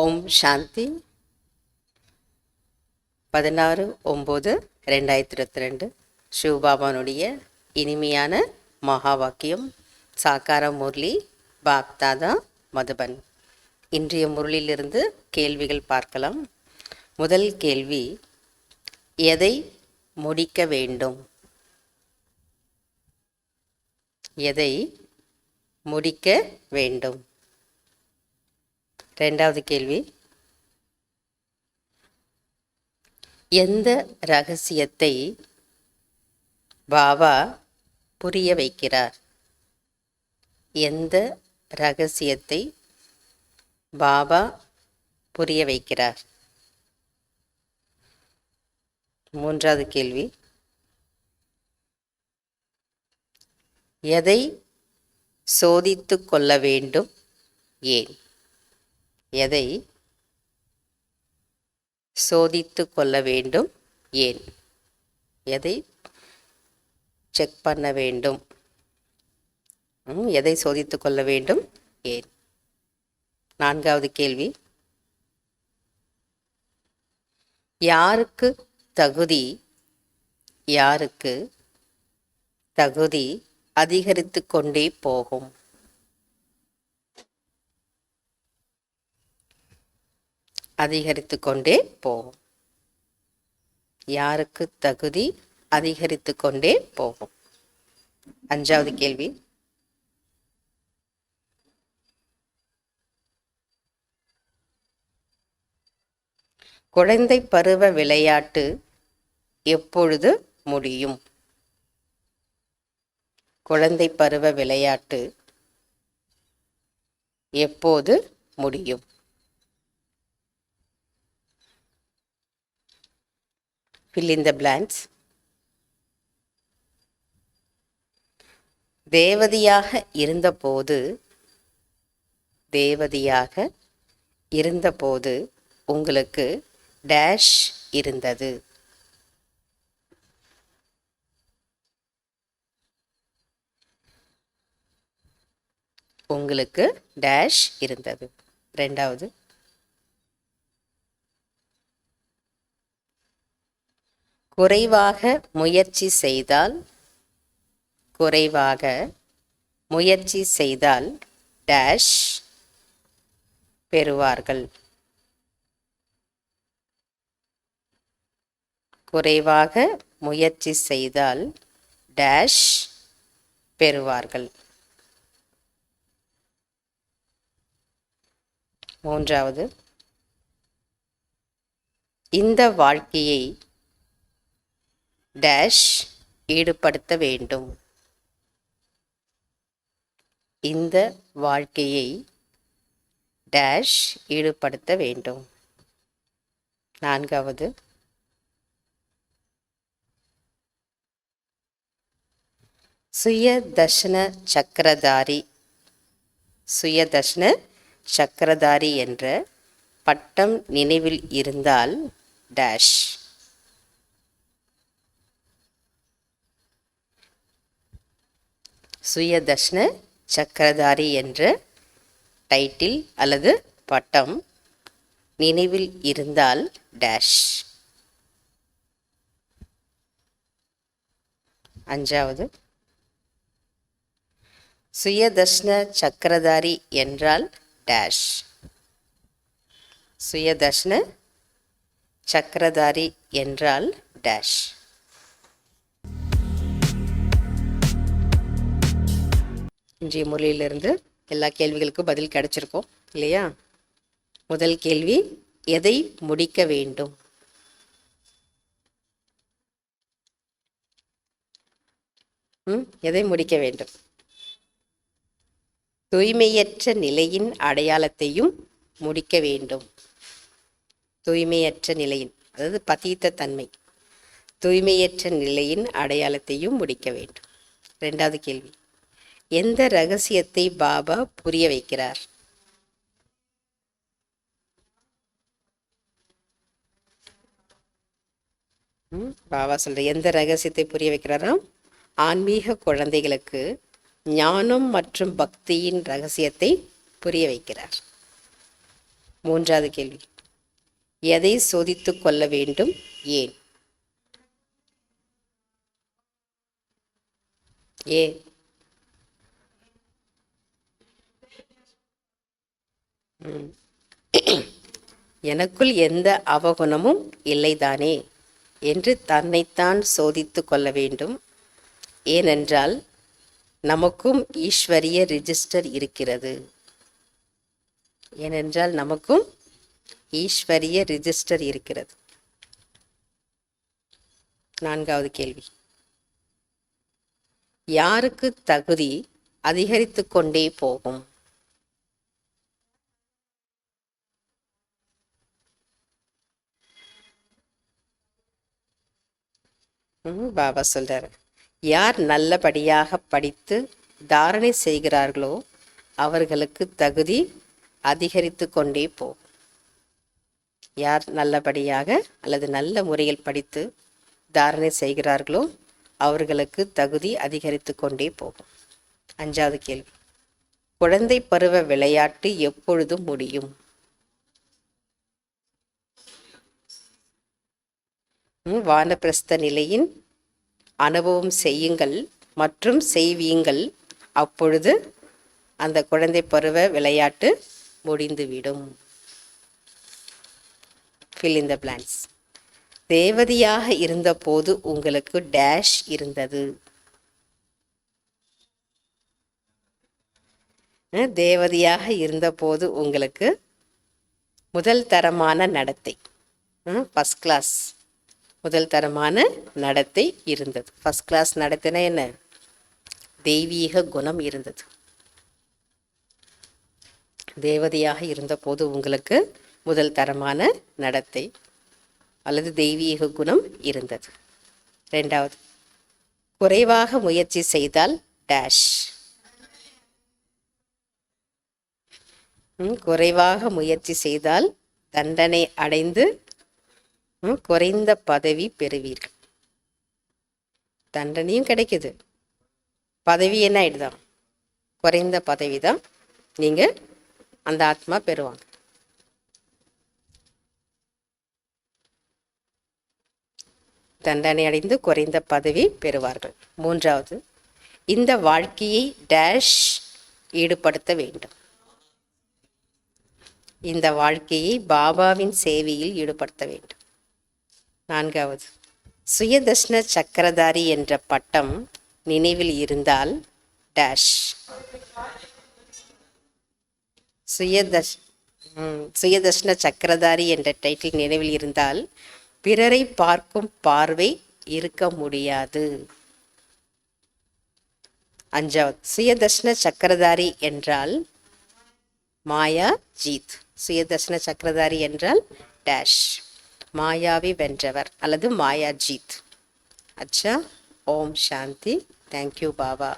ஓம் சாந்தி. 16/9/2022 சிவபாபானுடைய இனிமையான மகா வாக்கியம். சாக்கார முரளி பாப்தாதா மதுபன். இன்றைய முரளிலிருந்து கேள்விகள் பார்க்கலாம். முதல் கேள்வி, எதை முடிக்க வேண்டும்? எதை முடிக்க வேண்டும்? இரண்டாவது கேள்வி, எந்த ரகசியத்தை பாபா புரிய வைக்கிறார்? எந்த ரகசியத்தை பாபா புரிய வைக்கிறார்? மூன்றாவது கேள்வி, எதை சோதித்து கொள்ள வேண்டும்? ஏன்? எதை சோதித்து கொள்ள வேண்டும்? ஏன்? எதை செக் பண்ண வேண்டும்? எதை சோதித்து கொள்ள வேண்டும்? ஏன்? நான்காவது கேள்வி, யாருக்கு தகுதி அதிகரித்து கொண்டே போகும்? அதிகரித்து கொண்டே போகும். யாருக்கு தகுதி அதிகரித்து கொண்டே போகும்? அஞ்சாவது கேள்வி, குழந்தை பருவ விளையாட்டு எப்பொழுது முடியும்? குழந்தை பருவ விளையாட்டு எப்போது முடியும்? Fill in the blanks. தேவதையாக இருந்தபோது உங்களுக்கு டேஷ் இருந்தது? உங்களுக்கு டேஷ் இருந்தது. இரண்டாவது, குறைவாக முயற்சி செய்தால் டேஷ் பெறுவார்கள்? குறைவாக முயற்சி செய்தால் டேஷ் பெறுவார்கள்? மூன்றாவது, இந்த வாழ்க்கையை டேஷ் ஈடுபடுத்த வேண்டும்? இந்த வாழ்க்கையை டேஷ் ஈடுபடுத்த வேண்டும்? நான்காவது, சுயதர்ஷன சக்கரதாரி என்ற பட்டம் நினைவில் இருந்தால் டேஷ்? சுயதர்ஷன சக்கரதாரி என்ற டைட்டில் அல்லது பட்டம் நினைவில் இருந்தால் டேஷ்? அஞ்சாவது, சுயதர்ஷன சக்கரதாரி என்றால் டேஷ்? சுயதர்ஷன சக்கரதாரி என்றால் டேஷ்? இன்றைய முறையிலிருந்து எல்லா கேள்விகளுக்கும் பதில் கிடைச்சிருக்கோம் இல்லையா? முதல் கேள்வி, எதை முடிக்க வேண்டும்? எதை முடிக்க வேண்டும்? தூய்மையற்ற நிலையின் அடையாளத்தையும் முடிக்க வேண்டும். தூய்மையற்ற நிலையின், அதாவது பதீத்த தன்மை, தூய்மையற்ற நிலையின் அடையாளத்தையும் முடிக்க வேண்டும். இரண்டாவது கேள்வி, எந்த ரகசியத்தை பாபா புரிய வைக்கிறார்? பாபா சொல்ற எந்த ரகசியத்தை புரிய வைக்கிறாராம்? ஆன்மீக குழந்தைகளுக்கு ஞானம் மற்றும் பக்தியின் ரகசியத்தை புரிய வைக்கிறார். மூன்றாவது கேள்வி, எதை சோதித்து கொள்ள வேண்டும், ஏன்? ஏன்? எனக்குள் எந்த அவகுணமும் இல்லைதானே என்று தன்னைத்தான் சோதித்து கொள்ள வேண்டும். ஏனென்றால் நமக்கும் ஈஸ்வரிய ரிஜிஸ்டர் இருக்கிறது. ஏனென்றால் நமக்கும் ஈஸ்வரிய ரிஜிஸ்டர் இருக்கிறது. நான்காவது கேள்வி, யாருக்கு தகுதி அதிகரித்து கொண்டே போகும்? பாபா சொல்றாரு, யார் நல்லபடியாக படித்து தாரணை செய்கிறார்களோ அவர்களுக்கு தகுதி அதிகரித்து கொண்டே போகும். யார் நல்லபடியாக அல்லது நல்ல முறையில் படித்து தாரணை செய்கிறார்களோ அவர்களுக்கு தகுதி அதிகரித்து கொண்டே போகும். அஞ்சாவது கேள்வி, குழந்தை பருவ விளையாட்டு எப்பொழுது முடியும்? வானப்பிரஸ்த நிலையின் அனுபவம் செய்யுங்கள் மற்றும் செய்வீங்கள், அப்பொழுது அந்த குழந்தை பருவ விளையாட்டு முடிந்துவிடும். fill in the blanks. தேவதையாக இருந்தபோது உங்களுக்கு டேஷ் இருந்தது. தேவதையாக இருந்தபோது உங்களுக்கு முதல் தரமான நடத்தை, ஃபர்ஸ்ட் கிளாஸ் முதல் தரமான நடத்தை இருந்தது. ஃபர்ஸ்ட் கிளாஸ் நடத்தினா என்ன? தெய்வீக குணம் இருந்தது. தேவதையாக இருந்தபோது உங்களுக்கு முதல் தரமான நடத்தை அல்லது தெய்வீக குணம் இருந்தது. ரெண்டாவது, குறைவாக முயற்சி செய்தால் டேஷ். குறைவாக முயற்சி செய்தால் தண்டனை அடைந்து குறைந்த பதவி பெறுவீர்கள். தண்டனையும் கிடைக்குது, பதவி என்ன ஆயிடுதான்? குறைந்த பதவி தான் நீங்க அந்த ஆத்மா பெறுவாங்க. தண்டனை அடைந்து குறைந்த பதவி பெறுவார்கள். மூன்றாவது, இந்த வாழ்க்கையை டேஷ் ஈடுபடுத்த வேண்டும். இந்த வாழ்க்கையை பாபாவின் சேவையில் ஈடுபடுத்த வேண்டும். நான்காவது, சுயதர்ஷன சக்கரதாரி என்ற பட்டம் நினைவில் இருந்தால் டேஷ். சுயதர்ஷன சக்கரதாரி என்ற டைட்டில் நினைவில் இருந்தால் பிறரை பார்க்கும் பார்வை இருக்க முடியாது. அஞ்சாவது, சுயதர்ஷன சக்கரதாரி என்றால் மாயா ஜீத். சுயதர்ஷன சக்கரதாரி என்றால் டேஷ், மாயாவை வென்றவர் அல்லது மாயா ஜீத். அச்சா, ஓம் சாந்தி. தேங்க்யூ பாபா.